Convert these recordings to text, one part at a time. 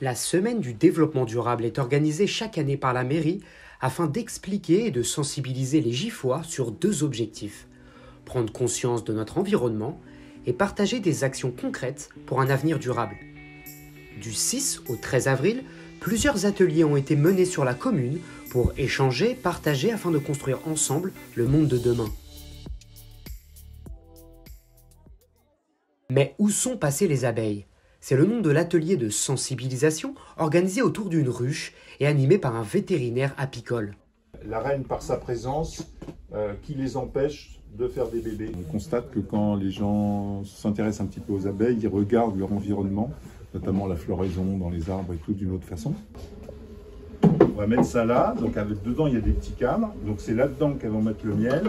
La semaine du développement durable est organisée chaque année par la mairie afin d'expliquer et de sensibiliser les Giffois sur deux objectifs. Prendre conscience de notre environnement et partager des actions concrètes pour un avenir durable. Du 6 au 13 avril, plusieurs ateliers ont été menés sur la commune pour échanger, partager afin de construire ensemble le monde de demain. Mais où sont passées les abeilles ? C'est le nom de l'atelier de sensibilisation organisé autour d'une ruche et animé par un vétérinaire apicole. La reine, par sa présence, qui les empêche de faire des bébés. On constate que quand les gens s'intéressent un petit peu aux abeilles, ils regardent leur environnement, notamment la floraison dans les arbres et tout d'une autre façon. On va mettre ça là, donc dedans il y a des petits cadres, donc c'est là-dedans qu'elles vont mettre le miel.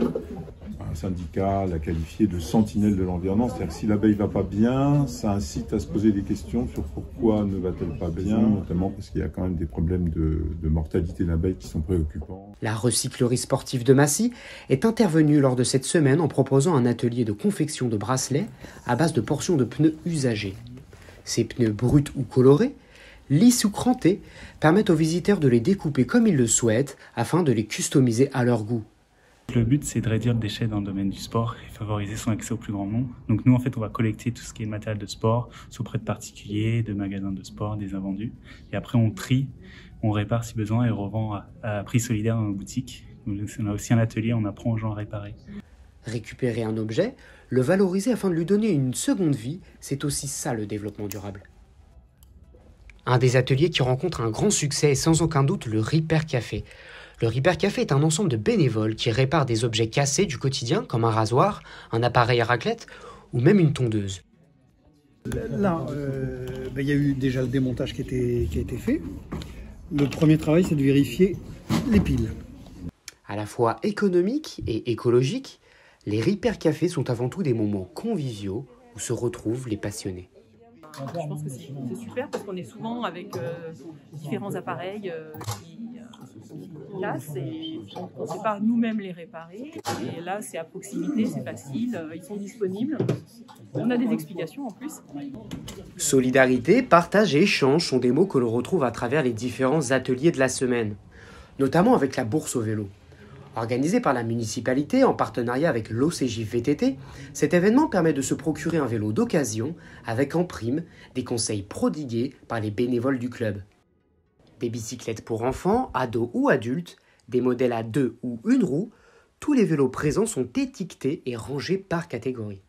Un syndicat l'a qualifié de sentinelle de l'environnement, c'est-à-dire que si l'abeille ne va pas bien, ça incite à se poser des questions sur pourquoi ne va-t-elle pas bien, notamment parce qu'il y a quand même des problèmes de mortalité d'abeilles qui sont préoccupants. La recyclerie sportive de Massy est intervenue lors de cette semaine en proposant un atelier de confection de bracelets à base de portions de pneus usagés. Ces pneus bruts ou colorés, lisses ou crantés, permettent aux visiteurs de les découper comme ils le souhaitent afin de les customiser à leur goût. Le but, c'est de réduire le déchet dans le domaine du sport et favoriser son accès au plus grand nombre. Donc nous, en fait, on va collecter tout ce qui est matériel de sport, auprès de particuliers, de magasins de sport, des invendus. Et après, on trie, on répare si besoin et revend à prix solidaire dans nos boutiques. Donc, on a aussi un atelier, on apprend aux gens à réparer. Récupérer un objet, le valoriser afin de lui donner une seconde vie, c'est aussi ça le développement durable. Un des ateliers qui rencontre un grand succès est sans aucun doute le Repair Café. Le Repair Café est un ensemble de bénévoles qui réparent des objets cassés du quotidien comme un rasoir, un appareil à raclette ou même une tondeuse. Là, il y a eu déjà le démontage qui a été fait. Le premier travail, c'est de vérifier les piles. À la fois économique et écologique, les Repair Cafés sont avant tout des moments conviviaux où se retrouvent les passionnés. Je pense que c'est super parce qu'on est souvent avec différents appareils qui cassent et on ne sait pas nous-mêmes les réparer. Et là, c'est à proximité, c'est facile, ils sont disponibles. On a des explications en plus. Solidarité, partage et échange sont des mots que l'on retrouve à travers les différents ateliers de la semaine, notamment avec la bourse au vélo. Organisé par la municipalité en partenariat avec l'OCJ VTT, cet événement permet de se procurer un vélo d'occasion avec en prime des conseils prodigués par les bénévoles du club. Des bicyclettes pour enfants, ados ou adultes, des modèles à 2 ou 1 roue, tous les vélos présents sont étiquetés et rangés par catégorie.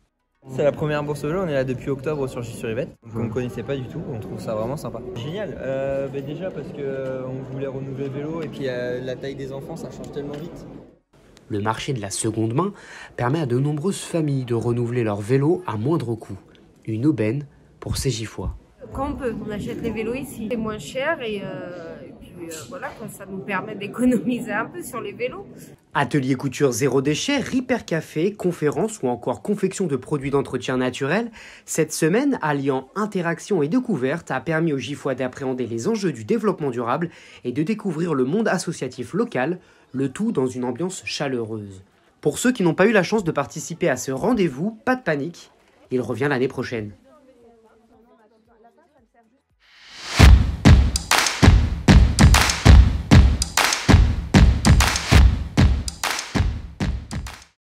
C'est la première bourse au vélo, on est là depuis octobre sur J-sur-Yvette, qu'on ne connaissait pas du tout, on trouve ça vraiment sympa. Génial, déjà parce qu'on voulait renouveler le vélo et puis la taille des enfants ça change tellement vite. Le marché de la seconde main permet à de nombreuses familles de renouveler leur vélo à moindre coût. Une aubaine pour ces Giffois. Quand on peut, on achète les vélos ici, c'est moins cher et puis voilà, ça nous permet d'économiser un peu sur les vélos. Atelier couture zéro déchet, Repair Café, conférences ou encore confection de produits d'entretien naturel, cette semaine, alliant interaction et découverte, a permis aux Giffois d'appréhender les enjeux du développement durable et de découvrir le monde associatif local, le tout dans une ambiance chaleureuse. Pour ceux qui n'ont pas eu la chance de participer à ce rendez-vous, pas de panique, il revient l'année prochaine.